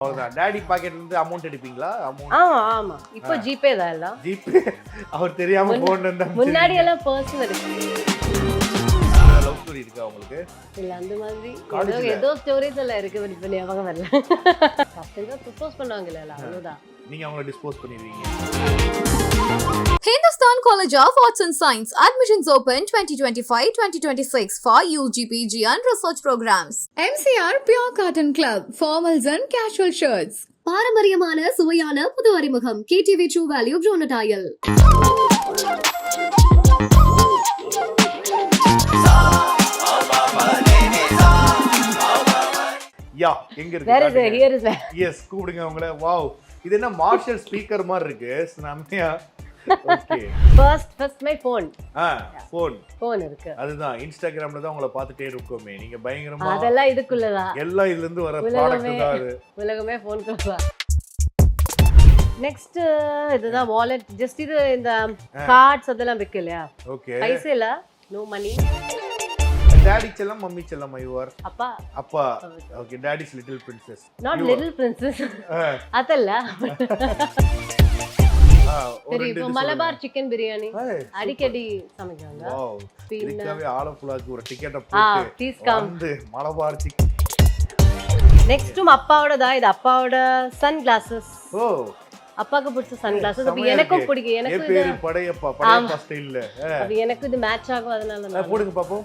அவ்வளவுதான். டாடி பாக்கெட்ல இருந்து அமௌண்ட் எடுப்பீங்களா? அமௌண்ட் ஆமா இப்போ ஜிபே தான் எல்லாம். ஜிபே அவர் தெரியாம போன் வந்தா முன்னாடி எல்லாம் பர்சனல் லவ் ஸ்டோரி இருக்கா உங்களுக்கு? இல்ல அந்த மாதிரி ஏதோ ஸ்டோரிஸ் எல்லாம் இருக்கு, பட் பண்ணி அவங்க வரல. பசங்க ப்ரோபோஸ் பண்ணுவாங்கல்ல, அவ்வளவுதான். நீங்க அவங்கள டிஸ்போஸ் பண்ணிடுவீங்க. Hindustan College of Arts and Science. Admissions open 2025-2026 for UG, PG and research programs. MCR Pure Cotton Club. Formals and casual shirts. பாரம்பரியமான சுவையான புது அறிமுகம் KTV True Value Bronadile. யா எங்க இருக்கு? வேற இது ஹியர் இஸ் எஸ் கூப்பிடுங்க அவங்கள. வாவ், இது என்ன மார்ஷல் ஸ்பீக்கர் மாதிரி இருக்கு. செமையா. Okay, first my phone phone இருக்கு. அதுதான் இன்ஸ்டாகிராம்ல தான் உங்களை பார்த்துட்டே இருக்கோமே. நீங்க பயங்கரமா அதெல்லாம் இதுக்குள்ளதான். எல்லாம் இதுல இருந்து வர ப்ராடக்ட் தான் அது. உலகமே ஃபோன்க்குள்ள. நெக்ஸ்ட் இதுதான் வாலெட். ஜஸ்ட் இது இந்த கார்ட்ஸ் அதெல்லாம் விக்க இல்லையா? ஓகே, பைசா இல்ல, நோ மணி. டாடி செல்லம் மம்மி செல்லம் யுவர் அப்பா. Okay, toadies little princess. Not little princess, அதல்ல. சரி, இப்போ மலபார் சிக்கன் பிரியாணி அடிக்கடி சமைக்கிறாங்க. வாவ், இதுக்காகவே ஆலப்புழாக்கு ஒரு டிக்கெட்டை போட்டு வந்து மலபார் சிக்கன். நெக்ஸ்டும் அப்பாவோட தான். இது அப்பாவோட சன் கிளாஸஸ். ஓ, அப்பாக்கு பிடிச்ச சன் கிளாஸஸ். அது எனக்கும் பிடிக்கும். எனக்கு பேரு படையப்பா ஸ்டைல்ல. அது எனக்கு இது மேட்ச் ஆகும், அதனால நான் போடுங்க பாப்போம்.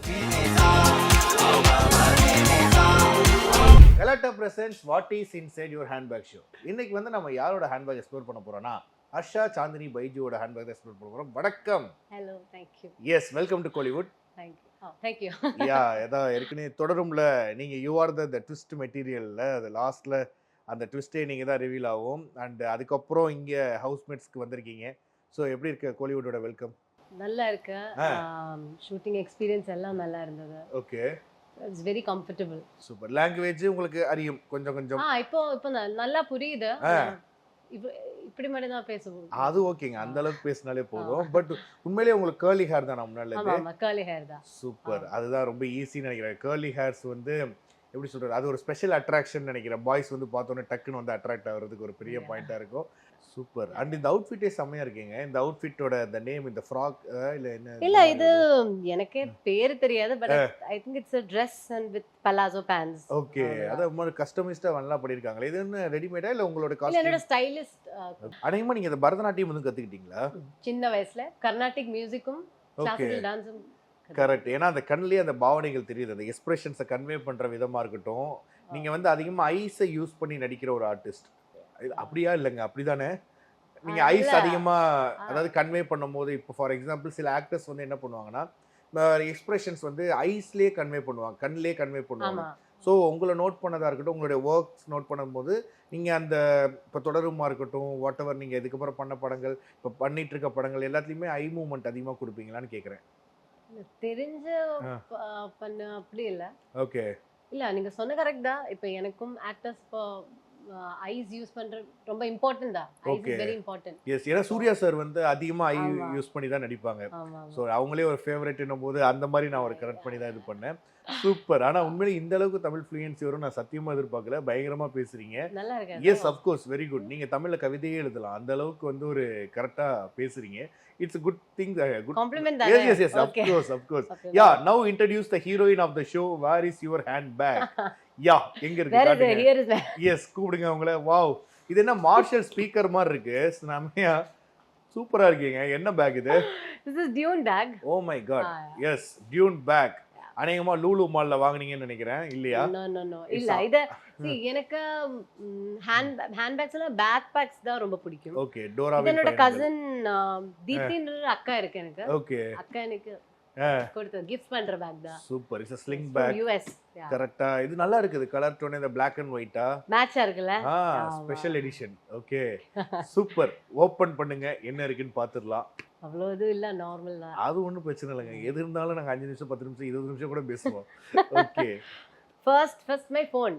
Galatta presence what is inside your handbag show. இன்னைக்கு வந்து நம்ம யாரோட ஹேண்ட்பேக் எக்ஸ்ப்ளோர் பண்ண போறோம்னா ஹர்ஷா சாந்தினி பைஜுவோட ஹேண்ட்பேக் எக்ஸ்ப்ளோர் பண்ண போறோம். வணக்கம். Hello, thank you. Yes, welcome to Kollywood. Thank you. Yeah, ஏதா ஏற்கனவே தொடரும்ல, நீங்க யூ ஆர் த ட்விஸ்ட் மெட்டீரியல்ல. அது லாஸ்ட்ல அந்த ட்விஸ்டே நீங்க தான் ரிவீல் ஆகும். அண்ட் அதுக்கப்புறம் இங்க ஹவுஸ்மேட்ஸ்க்கு வந்திருக்கீங்க. ஸோ எப்படி இருக்கு கோலிவுட்டோட வெல்கம்? நல்லா இருக்கு. ஷூட்டிங் எக்ஸ்பீரியன்ஸ் எல்லாம் நல்லா இருந்தது. Okay, it's very comfortable. Super. Language உங்களுக்கு அறியும் கொஞ்சம் கொஞ்சம்? இப்போ நல்லா புரியுது. இப்படி மட்டும் தான் பேசுவோம். அது ஓகேங்க, அந்த அளவுக்கு பேசினாலே போதும். பட் உண்மையிலேயே உங்களுக்கு கர்லி ஹேர் தான் முன்னால? ஆமா, கர்லி ஹேர் தான். சூப்பர். அதுதான் ரொம்ப ஈஸின்னு நினைக்கிறேன். கர்லி ஹேர்ஸ் வந்து எப்படி சொல்றது, அது ஒரு ஸ்பெஷல் அட்ராக்ஷன் நினைக்கிறேன். பாய்ஸ் வந்து பார்த்தோன்னே டக்குன்னு வந்து அட்ராக்ட் ஆகிறதுக்கு ஒரு பெரிய பாயிண்டா இருக்கும். சூப்பர். அண்ட் இந்த அவுட்ஃபிட்டே செம்மையா இருக்கீங்க. இந்த அவுட்ஃபிட்டோட இந்த நேம், இந்த ஃப்ராக் இல்ல என்ன? இல்ல, இது எனக்கே பேர் தெரியாது, but I think it's a dress and with palazzo pants. Okay, அத ரொம்ப கஸ்டமைஸ்டா நல்லா பண்ணிருக்காங்க. இது என்ன ரெடிமேடா இல்ல உங்களோட காஸ்டியூம்? இல்ல, என்னோட ஸ்டைலிஸ்ட். அநேகமா நீங்க இந்த பரதநாட்டியம் வந்து கத்துக்கிட்டீங்களா? சின்ன வயசுல கர்நாடிக் மியூசிக்கும் கிளாசிக்கல் டான்ஸும். கரெக்ட். ஏன்னா அந்த கண்ணிலேயே அந்த பாவனைகள் தெரியுது. அந்த எக்ஸ்பிரஷன்ஸை கன்வே பண்ற விதமா இருக்கட்டும். நீங்க வந்து அதிகமா ஐஸை யூஸ் பண்ணி நடிக்கிற ஒரு ஆர்டிஸ்ட். அப்படியா இல்லைங்க? அப்படிதானே? நீங்க ஐஸ் அதிகமா அதாவது கன்வே பண்ணும்போது, இப்போ ஃபார் எக்ஸாம்பிள் சில ஆக்டர்ஸ் வந்து என்ன பண்ணுவாங்கன்னா எக்ஸ்பிரஷன்ஸ் வந்து ஐஸ்லேயே கன்வே பண்ணுவாங்க, கண்ணிலே கன்வே பண்ணுவாங்க. ஸோ உங்களை நோட் பண்ணதா இருக்கட்டும், உங்களுடைய ஒர்க்ஸ் நோட் பண்ணும்போது நீங்கள் அந்த இப்போ தொடருமா இருக்கட்டும், வாட் எவர் நீங்கள் இதுக்கப்புறம் பண்ண படங்கள், இப்போ பண்ணிட்டு இருக்க படங்கள் எல்லாத்துலேயுமே ஐ மூவ்மெண்ட் அதிகமாக கொடுப்பீங்களான்னு கேட்குறேன். தெரிஞ்ச பண்ண அப்படி இல்ல. ஓகே, இல்ல நீங்க சொன்ன கரெக்ட் தான். இப்போ எனக்கும் ஆக்டர்ஸ் இப்போ ஐஸ் யூஸ் பண்ற ரொம்ப இம்பார்ட்டன்ட் தான். Eyes is very important. Yes, ஏன்னா சூர்யா சார் வந்து அதிகமா ஐ யூஸ் பண்ணி தான் நடிப்பாங்க. ஸோ அவங்களே ஒரு ஃபேவரட்னும் போது அந்த மாதிரி நான் ஒரு கரெக்ட் பண்ணி தான் இது பண்ணேன். சூப்பர். ஆனா உண்மையிலே இந்த அளவுக்கு தமிழ் ஃப்ளூயன்சி வரும் நான் சத்தியமா எதிர்பார்க்கல. பயங்கரமா பேசுறீங்க. நல்லா இருக்கு. Yes, of course, very good. நீங்க தமிழ்ல கவிதையே எழுதலாம், அந்த அளவுக்கு வந்து ஒரு கரெக்டா பேசுறீங்க. It's a good thing, good compliment. Yes, of course. Yeah, now introduce the heroine of the show. Where is your handbag? யா, எங்க இருக்கு? வேற இது ஹியர் இஸ் எஸ் கூப்பிடுங்க அவங்கள. வாவ், இது என்ன மார்ஷல் ஸ்பீக்கர் மாதிரி இருக்கு. செமையா சூப்பரா இருக்கீங்க. என்ன பேக் இது? This is Dune bag. Oh my god. Yes, tune bag. அநேகமா லூலு மால்ல வாங்குனீங்கன்னு நினைக்கிறேன், இல்லையா? நோ இல்ல. இது எனக்கு ஹேண்ட் பேக்ஸ்ல பேக் பேக்ஸ் தான் ரொம்ப பிடிக்கும். Okay, Dora. என்னோட கசின் தீப்தின்ற அக்கா இருக்கு எனக்கு. ஓகே, அக்கா எனக்கு கொடுத்த கிஃப்ட் பண்ற பேக் தான். Super. It's a sling bag. US. கரெக்ட்டா. இது நல்லா இருக்குது. கலர் டோன் இந்த Black and White-ஆ மேட்சா இருக்குல? Special edition. Okay, super. Open பண்ணுங்க, என்ன இருக்குன்னு பாத்துறலாம். அவ்வளவு இது இல்ல, நார்மல் தான். அது ஒண்ணும் பிரச்சனை இல்லைங்க. எது இருந்தாலும் நாங்க 5 நிமிஷம் 10 நிமிஷம் 20 நிமிஷம் கூட பேசுவோம். Okay, first my phone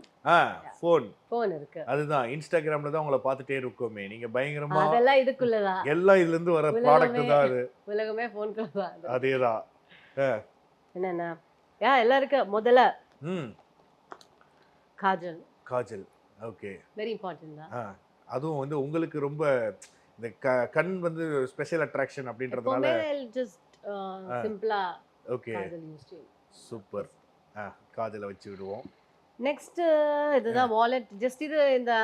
phone இருக்கு. அதுதான் இன்ஸ்டாகிராம்ல தான் உங்களை பார்த்துட்டே இருக்கோமே. நீங்க பயங்கரமா அதெல்லாம் இதுக்குள்ளதான். எல்லாம் இதுல இருந்து வர ப்ராடக்ட் தான் அது. உலகமே ஃபோன்க்குள்ள தான். அதேதான். என்னன்னா எல்லாம் இருக்கு. முதல்ல காஜல். ஓகே. வெரி இம்பார்ட்டன்ட் தான். அதுவும் வந்து உங்களுக்கு ரொம்ப இந்த கண் வந்து ஸ்பெஷல் அட்ராக்ஷன் அப்படின்றதுனால எப்பவுமே ஜஸ்ட் சிம்பிளா okay Kajal use to. Super. காதில் வச்சு விடுவோம். நெக்ஸ்ட் இதுதான் வாலெட். ஜஸ்ட் இது இந்த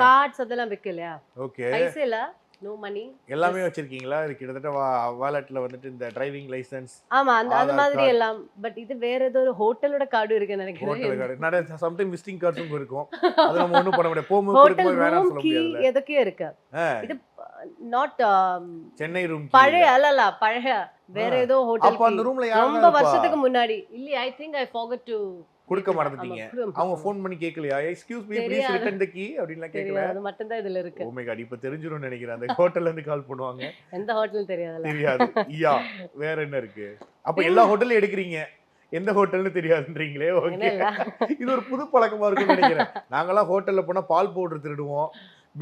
கார்ட்ஸ் அதெல்லாம் வைக்கலையா? ஓகே. பைசே இல்ல, நோ மணி. எல்லாமே வச்சிருக்கீங்களா? இது கிட்டத்தட்ட வாலெட்ல வந்துட்டு இந்த டிரைவிங் லைசென்ஸ். ஆமா, அந்த மாதிரி எல்லாம். பட் இது வேற ஏதோ ஒரு ஹோட்டலோட கார்டு இருக்கு நினைக்கிறேன். ஹோட்டல் கார்டு நிறைய சம்டைம் விசிட்டிங் கார்ட்ஸும் இருக்கும். அது நம்ம ஒண்ணும் பண்ண முடியாது. போகும்போது ஹோட்டல் கொடுக்கும்போது வேணாம்னு ரூம் சொல்ல கீ முடியாதுல்ல. எதுக்கே இருக்கு. இது நாட் சென்னை ரூம் பழைய அல்ல பழைய வேற ஏதோ ஹோட்டல். அப்ப அந்த ரூம்ல யாரும் ரொம்ப வருஷத்துக்கு முன்னாடி இல்ல. I think I forgot to கொடுக்க மறந்துட்டீங்க. அவங்க ஃபோன் பண்ணி கேக்கலையா? Excuse me please return the key அப்படிலாம் கேக்கல. அது மட்டும் தான் இதுல இருக்கு. ஓ மை காட், இப்ப தெரிஞ்சிரும்னு நினைக்கிறேன். அந்த ஹோட்டல்ல இருந்து கால் பண்ணுவாங்க. எந்த ஹோட்டல் தெரியாதுல. தெரியாது. யா வேற என்ன இருக்கு? அப்ப எல்லா ஹோட்டல்ல எடுக்கறீங்க, எந்த ஹோட்டல்னு தெரியாதுன்றீங்களே. ஓகே, இது ஒரு புது பழக்கமா இருக்கும்னு நினைக்கிறேன். நாங்கலாம் ஹோட்டல்ல போனா பால் பவுடர் திருடுவோம்.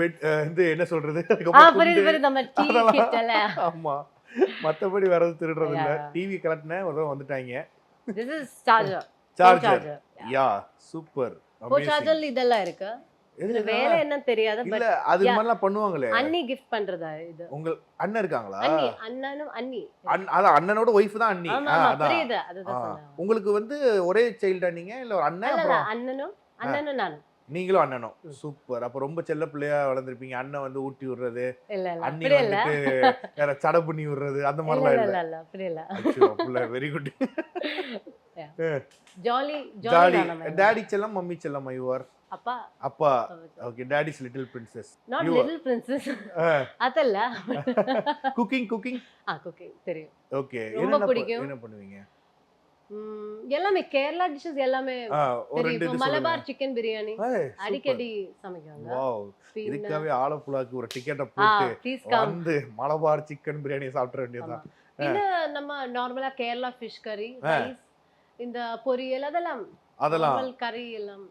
பெட் வந்து என்ன சொல்றது? புரியுது நம்ம டீ கிட்டல. ஆமா, மத்தபடி வேற எதுவும் திருடுறது இல்ல. டிவி கலெக்ட்னே வந்துட்டாங்க. This is charger. Charger. Yeah super. Charger இதெல்லாம் இருக்கு. இது வேற என்ன தெரியாது. இல்ல அது மாதிரிலாம் பண்ணுவாங்களே. அண்ணி gift பண்றதா இது? உங்க அண்ணன் இருக்காங்களா? அண்ணி, அண்ணனும் அண்ணி. அத அண்ணனோட வைஃப் தான் அண்ணி. அதான் புரியுது. அதுதான் சொன்னேன். உங்களுக்கு வந்து ஒரே சைல்டா நீங்க இல்ல ஒரு அண்ணன்? இல்ல அண்ணனும் நானும். நீங்களும் அண்ணனும். சூப்பர். அப்ப ரொம்ப செல்ல பிள்ளையா வளர்ந்திருப்பீங்க. அண்ணன் வந்து ஊட்டி விடுறது, இல்ல அண்ணி வந்துட்டு வேற சட பண்ணி விடுறது அந்த மாதிரிலாம் இல்ல. இல்ல அப்படி இல்ல. புள்ள very good. Jolly jolly. Daddy செல்லம், மம்மி செல்லம். யுவர் அப்பா. அப்பா. Okay, toadies little princess. Not little princess. அதல்ல. குக்கிங் குக்கிங் தெரியும். ஓகே. ரொம்ப பிடிக்கும். என்ன பண்ணுவீங்க? எல்லாமே கேரளா டிஷஸ் எல்லாமே. ஒரு ரெண்டு இது மலபார் சிக்கன் பிரியாணி அடிக்கடி சமைக்குவாங்க. வாவ், இதுக்காகவே ஆலப்புழாக்கு ஒரு டிக்கெட்டை போட்டு வந்து மலபார் சிக்கன் பிரியாணி சாப்பிட வேண்டியதுதான். இது நம்ம நார்மலா கேரளா ஃபிஷ் கறி, ரைஸ், இந்த பொரியல் அதெல்லாம் கறி எல்லாம்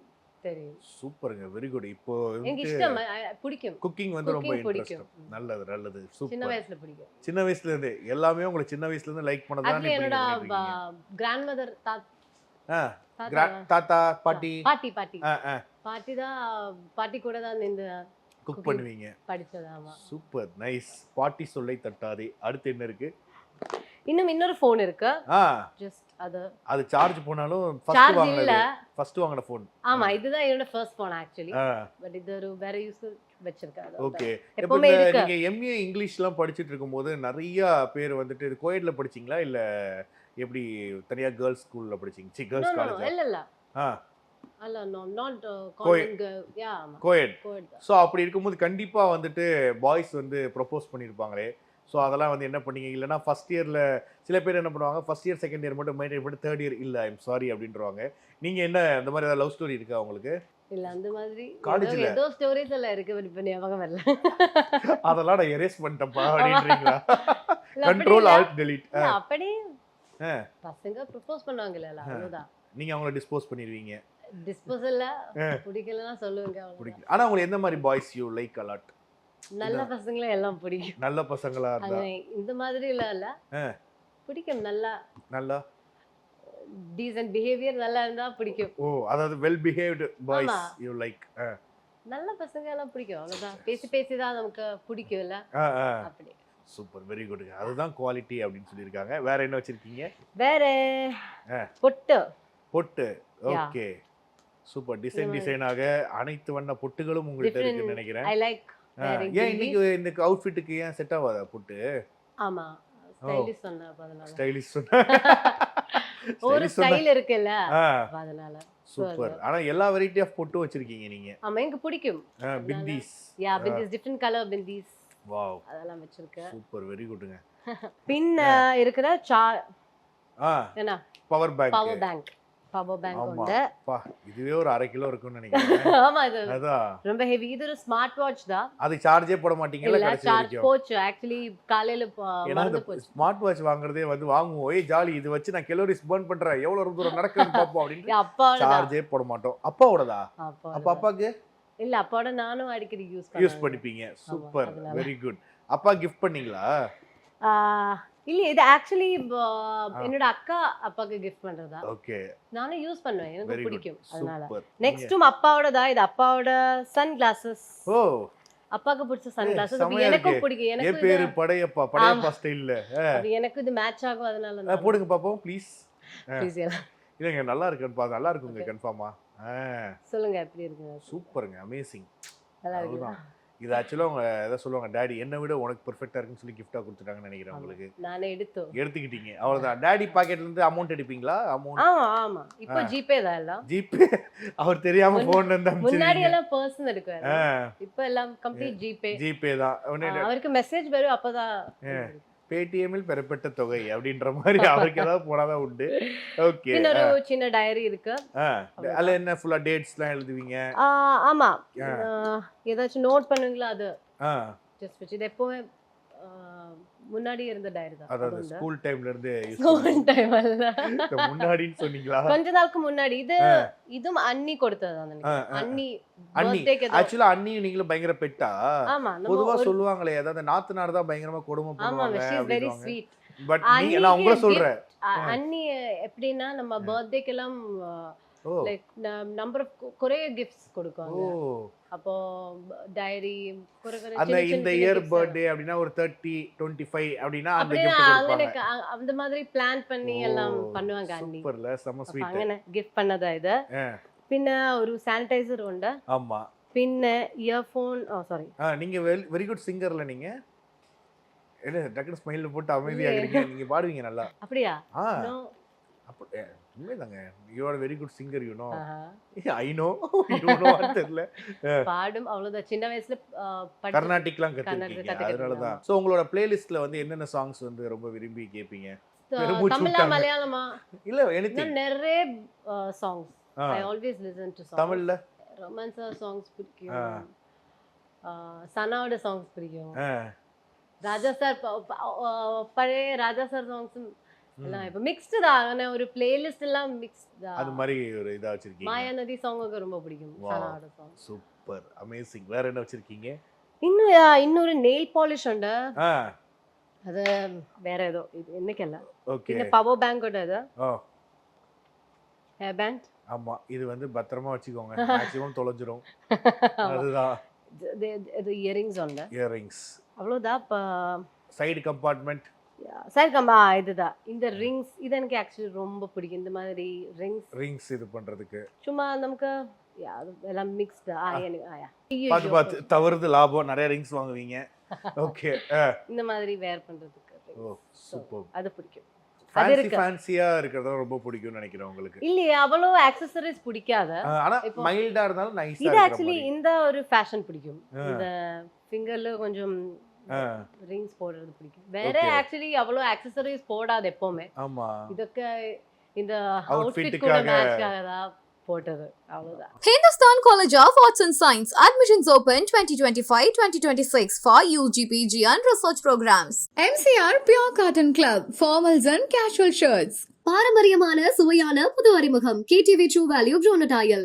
தெரியும். சூப்பருங்க, வெரி குட். இப்போ எனக்கு இஷ்டம், பிடிக்கும். குக்கிங் வந்து ரொம்ப இன்ட்ரஸ்ட். நல்லது நல்லது, சூப்பர். சின்ன வயசுல பிடிக்கும். சின்ன வயசுல இருந்து எல்லாமே உங்களுக்கு சின்ன வயசுல இருந்து லைக் பண்ணதா? என்னோட கிராண்ட்மதர் தாத்தா பாட்டி பாட்டி தான். பாட்டி கூட தான் இந்த குக் பண்ணுவீங்க, படிச்சதாமா. Super nice. பாட்டி சொல்லை தட்டாதே. அடுத்து என்ன இருக்கு? இன்னொரு ஃபோன் இருக்கு. ஜஸ்ட் அது சார்ஜ் போனாலும் ஃபர்ஸ்ட் வாங்குன ஃபோன். ஆமா, இதுதான் என்னோட ஃபர்ஸ்ட் ஃபோன் ஆக்சுவலி. பட் இது ஒரு வேற யூஸ் வச்சிருக்காங்க. ஓகே. இப்போ நீங்க எம்ஏ இங்கிலீஷ்லாம் படிச்சிட்டு இருக்கும்போது நிறைய பேர் வந்துட்டு கோயட்ல படிச்சீங்களா இல்ல எப்படி தனியா கேர்ள்ஸ் ஸ்கூல்ல படிச்சீங்க? Girls college? இல்ல அல்ல, நாட் கோயட். சோ அப்படி இருக்கும்போது கண்டிப்பா வந்துட்டு பாய்ஸ் வந்து ப்ரொபோஸ் பண்ணிருப்பாங்களே. ஸோ அதெல்லாம் வந்து என்ன பண்ணீங்க? இல்லைனா ஃபர்ஸ்ட் இயரில் சில பேர் என்ன பண்ணுவாங்க, ஃபர்ஸ்ட் இயர் செகண்ட் இயர் மட்டும் மெயின்டைன் பண்ணி தேர்ட் இயர் இல்லை ஐம் சாரி அப்படின்றவாங்க. நீங்கள் என்ன அந்த மாதிரி ஏதாவது லவ் ஸ்டோரி இருக்கா உங்களுக்கு? இல்ல அந்த மாதிரி காலேஜ்ல ஏதோ ஸ்டோரிஸ் எல்லாம் இருக்கு, பட் இப்ப ஞாபகம் வரல. அதெல்லாம் நான் எரேஸ் பண்ணிட்டேன்ப்பா அப்படின்றீங்களா? Control alt delete. அப்படி பசங்க ப்ரொபோஸ் பண்ணுவாங்கல்ல, அவ்வளவுதான். நீங்க அவங்கள டிஸ்போஸ் பண்ணிடுவீங்க? டிஸ்போசல்ல பிடிக்கலன்னா சொல்லுங்க. பிடிக்கல. ஆனா உங்களுக்கு எந்த மாதிரி boys you like a lot? நல்ல பசங்களே எல்லாம் பிடிக்கும். நல்ல பசங்களா இருந்தா இந்த மாதிரி இல்ல பிடிக்கும். நல்லா டீசன்ட் பிஹேவியர் நல்லா இருந்தா பிடிக்கும். ஓ, அதாவது well behaved boys you like. நல்ல பசங்க எல்லாம் பிடிக்கும், அவ்வளவுதான். பேசி தான் நமக்கு பிடிக்கும் இல்ல, அப்படி. Super, very good. அதுதான் குவாலிட்டி அப்படின்னு சொல்லிருக்காங்க. வேற என்ன வச்சிருக்கீங்க? வேற பொட்டு. Okay, super. டிசைனாக அனைத்து வண்ண பொட்டுகளும் உங்கள்ட்ட இருக்குன்னு நினைக்கிறேன். I like. ஏன் இன்னைக்கு இந்த அவுட்ஃபிட்டுக்கு ஏன் செட் ஆகாதா பொட்டு? ஆமா, ஸ்டைலிஷ் சொன்னா அதனால. ஸ்டைலிஷ் சொன்னா ஒரு ஸ்டைல் இருக்குல்ல, அதனால. சூப்பர். ஆனா எல்லா வெரைட்டி ஆஃப் பொட்டு வச்சிருக்கீங்க நீங்க. ஆமா, எனக்கு பிடிக்கும். Bindis. Bindis, different colour bindis. Wow, அதெல்லாம் வச்சிருக்கேன். Super, very குட்ங்க. பின் இருக்கிற என்ன பவர் பேங்க் உண்டு. பா, இதுவே ஒரு 1/2 கிலோ இருக்கும்னு நினைக்கிறேன். ஆமா, இது ரொம்ப ஹெவி. இது ஒரு ஸ்மார்ட் வாட்ச் தான். அது சார்ஜே போட மாட்டீங்களா? கடைசி சார்ஜ் போச்சு ஆக்சுவலி, காலையில மறந்து போச்சு. ஸ்மார்ட் வாட்ச் வாங்குறதே வந்து வாங்குவோம், ஏய் ஜாலி இது வச்சு நான் கலோரிஸ் பர்ன் பண்றேன், எவ்வளவு தூரம் நடக்குதுன்னு பாப்போம் அப்படின்னு. அப்பா சார்ஜே போட மாட்டோம். அப்பாவோடதா? அப்ப அப்பாக்கு இல்ல, அப்பாவோட நானும் அடிக்கடி யூஸ் பண்ணிப்பீங்க. Super, very good. அப்பா கிஃப்ட் பண்ணீங்களா? இல்ல இது ஆக்சுவலி என்னோட அக்கா அப்பாக்கு கிஃப்ட் பண்றதா. ஓகே நானும் யூஸ் பண்ணுவேன், எனக்கு வெரி குட் பிடிக்கும் அதனால. சூப்பர் நெக்ஸ்டும் அப்பாவோடதா, இது அப்பாவோட சன் கிளாஸஸ். ஓ அப்பாக்கு பிடிச்ச சன் கிளாஸஸ். செமையா எனக்கும் இருக்கு. பிடிக்கும். என் எனக்கு பேரு படையப்பா ஸ்டைல்ல அது எனக்கு இது மேட்ச் ஆகும் அதனால போடுங்க பாப்போம் ப்ளீஸ். ப்ளீஸ் இல்லைங்க நல்லா இருக்குன்னு நல்லா இருக்குங்க கன்ஃபார்மா. சொல்லுங்க எப்படி இருக்குங்க. சூப்பருங்க அமேசிங். நல்லா இருக்கு. அதுதான் இது ஆக்சுவலாக அவங்க எதை சொல்லுவாங்க, டேடி என்னை விட உனக்கு பெர்ஃபெக்டாக இருக்குன்னு சொல்லி கிஃப்டாக கொடுத்துட்டாங்கன்னு நினைக்கிறேன். உங்களுக்கு நானே எடுத்துக்கிட்டீங்க அவ்வளோதான். டேடி பாக்கெட்ல இருந்து அமௌண்ட் எடுப்பீங்களா? அமௌண்ட் ஆமா இப்போ ஜிபே தான் எல்லாம். ஜிபே அவர் தெரியாம போன்ல இருந்து முன்னாடி எல்லாம் பர்சன் எடுக்குவாரு, இப்போ எல்லாம் கம்ப்ளீட் ஜிபே தான். அவருக்கு மெசேஜ் வரும் அப்பதான் பேடிஎம்மில் பெறப்பட்ட தொகை அப்படின்ற மாதிரி அவருக்கு ஏதாவது போனாதான் உண்டு. ஓகே ஒரு சின்ன டைரி இருக்கு. அதுல என்ன ஃபுல்லா டேட்ஸ்லாம் எழுதுவீங்க? ஆமா ஏதாச்சும் நோட் பண்ணுவீங்களா? அது ஜஸ்ட் வச்சு இது எப்பவுமே முன்னாடி இருந்த டைரி தான். அதாவது ஸ்கூல் டைம்ல இருந்து ஸ்கூல் டைம் அல்ல, முன்னாடின்னு சொன்னீங்களா? கொஞ்ச நாளுக்கு முன்னாடி. இதுவும் அண்ணி கொடுத்தது அண்ணி பர்த்டேக்கு. ஆக்சுவலா அண்ணி நீங்களும் பயங்கர பெட்டா? ஆமா பொதுவா சொல்லுவாங்களே அதாவது நாத்தனார் தான் பயங்கரமா கொடுமை பண்ணுவாங்க. she is very sweet. But நான் உங்களை சொல்றேன் அண்ணி எப்படின்னா நம்ம பர்த்டேக்கு எல்லாம் லைக் நம்பர் ஆஃப் குறைய கிஃப்ட்ஸ் கொடுப்பாங்க. அப்போ டைரி அந்த இந்த இயர் பர்த்டே அப்படினா ஒரு 30 25 அப்படினா அந்த gift கொடுப்பாங்க. அந்த மாதிரி பிளான் பண்ணி எல்லாம் பண்ணுவாங்க அண்ணி. சூப்பர்ல செம ஸ்வீட். അങ്ങനെ gift பண்ணதா இது. പിന്നെ ஒரு சானிடைசர் ഉണ്ട്. ஆமா. പിന്നെ இயர்ஃபோன் சாரி. நீங்க வெரி குட் சிங்கர்ல நீங்க. என்ன டக்குனு ஸ்மைல் போட்டு அமைதியா இருக்கீங்க. நீங்க பாடுவீங்க நல்லா. அப்படியா? நோ. அப்ப உண்மைதாங்க. You are very good singer you know. I know you know தெரியல. பாடும் அவ்வளவுதான். சின்ன வயசுல கர்நாடிக்லாம் கத்துக்கிட்டீங்க. அதனால தான். சோ உங்களோட பிளேலிஸ்ட்ல வந்து என்னென்ன சாங்ஸ் வந்து ரொம்ப விரும்பி கேப்பீங்க? தமிழா மலையாளமா? இல்ல எனிதிங். நிறைய songs. I always listen to songs. தமிழ்ல ரொமான்ஸ் சாங்ஸ் பிடிக்கும். சனாவோட சாங்ஸ் பிடிக்கும். ராஜா சார் பழைய ராஜா சார் சாங்ஸ் எல்லாம் இப்போ மிக்ஸ்டு தான். ஆனால் ஒரு பிளேலிஸ்ட் எல்லாம் மிக்ஸ்ட் தான். அது மாதிரி ஒரு இதா வச்சிருக்கீங்க. மாயாநதி சாங் ரொம்ப பிடிக்கும். சனாவோட சாங் சூப்பர் அமேசிங். வேற என்ன வச்சிருக்கீங்க? இன்னொரு நெயில் பாலிஷ் உண்டு. அது வேற ஏதோ இது என்னக்கல்ல. ஓகே. இந்த பவர் பேங்க் ஓட அது. Hair band. ஆமா இது வந்து பத்திரமா வச்சுக்கோங்க. மேக்ஸिमम தொலைஞ்சிரும். அதுதான். இது இயரிங்ஸ் உண்டு. இயரிங்ஸ் அவ்வளவுதான். Side compartment. சரி இதுதான். இந்த ரிங்ஸ் இது எனக்கு ஆக்சுவலி ரொம்ப பிடிக்கும். இந்த மாதிரி ரிங்ஸ் இது பண்றதுக்கு சும்மா நமக்கு எல்லாம் மிக்ஸ்டு. பார்த்து தவறுது லாபம். நிறைய ரிங்ஸ் வாங்குவீங்க. ஓகே. இந்த மாதிரி வேர் பண்றதுக்கு. ஓ சூப்பர். அது பிடிக்கும். ஃபேன்சியா இருக்கிறது ரொம்ப பிடிக்கும்னு நினைக்கிறேன் உங்களுக்கு. இல்லையே அவ்வளோ ஆக்சஸரீஸ் பிடிக்காத. ஆனா மைல்டா இருந்தாலும் நைஸா இது ஆக்சுவலி இந்த ஒரு ஃபேஷன் பிடிக்கும். இந்த ஃபிங்கர்ல கொஞ்சம் ரிங்ஸ் போடுறது பிடிக்கும். வேற ஆக்சுவலி அவ்வளோ ஆக்சஸரீஸ் போடாது எப்பவுமே. ஆமா இதுக்கு இந்த அவுட்ஃபிட் கூட மேட்ச் ஆகாதா போட்டது அவ்வளவுதான். Hindustan College of Arts and Science. Admissions open 2025-2026 for UG, PG and research programs. MCR Pure Cotton Club. Formals and casual shirts. பாரம்பரியமான சுவையான புது அறிமுகம் KTV True Value Bronatile.